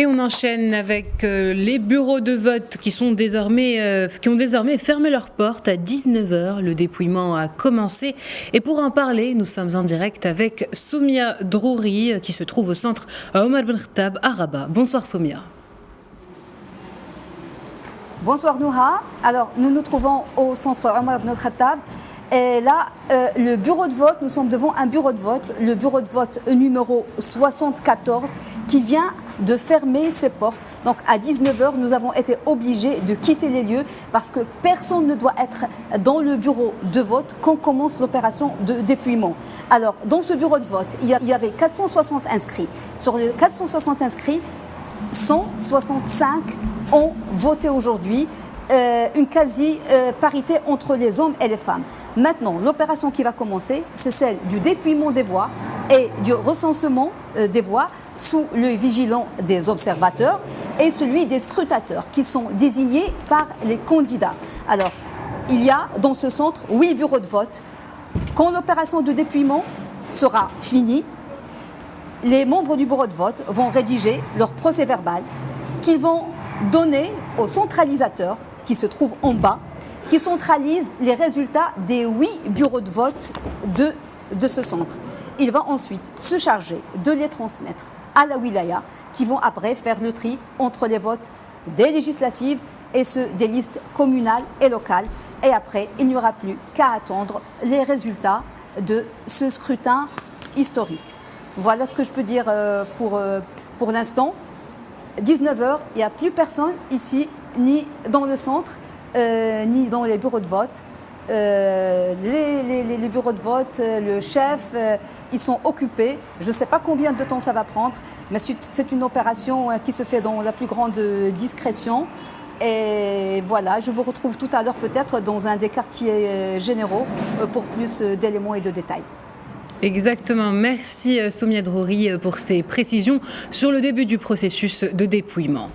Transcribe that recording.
Et on enchaîne avec les bureaux de vote qui ont désormais fermé leurs portes à 19h. Le dépouillement a commencé. Et pour en parler, nous sommes en direct avec Soumia Drouri qui se trouve au centre Omar Ben Khattab à Rabat. Bonsoir Soumia. Bonsoir Nouha. Alors nous nous trouvons au centre Omar Ben Khattab. Et là, le bureau de vote, nous sommes devant un bureau de vote, le bureau de vote numéro 74, qui vient de fermer ses portes. Donc à 19h, nous avons été obligés de quitter les lieux parce que personne ne doit être dans le bureau de vote quand commence l'opération de dépouillement. Alors, dans ce bureau de vote, il y avait 460 inscrits. Sur les 460 inscrits, 165 ont voté aujourd'hui. Une quasi-parité entre les hommes et les femmes. Maintenant, l'opération qui va commencer, c'est celle du dépouillement des voix et du recensement des voix sous l'œil vigilant des observateurs et celui des scrutateurs qui sont désignés par les candidats. Alors, il y a dans ce centre 8 bureaux de vote. Quand l'opération de dépouillement sera finie, les membres du bureau de vote vont rédiger leur procès-verbal qu'ils vont donner au centralisateur qui se trouve en bas, qui centralise les résultats des 8 bureaux de vote de ce centre. Il va ensuite se charger de les transmettre à la wilaya, qui vont après faire le tri entre les votes des législatives et ceux des listes communales et locales. Et après, il n'y aura plus qu'à attendre les résultats de ce scrutin historique. Voilà ce que je peux dire pour l'instant. 19h, il n'y a plus personne ici, ni dans le centre, ni dans les bureaux de vote. Les bureaux de vote, le chef, ils sont occupés. Je ne sais pas combien de temps ça va prendre, mais c'est une opération qui se fait dans la plus grande discrétion. Et voilà, je vous retrouve tout à l'heure peut-être dans un des quartiers généraux pour plus d'éléments et de détails. Exactement. Merci Soumia Drouri pour ces précisions sur le début du processus de dépouillement.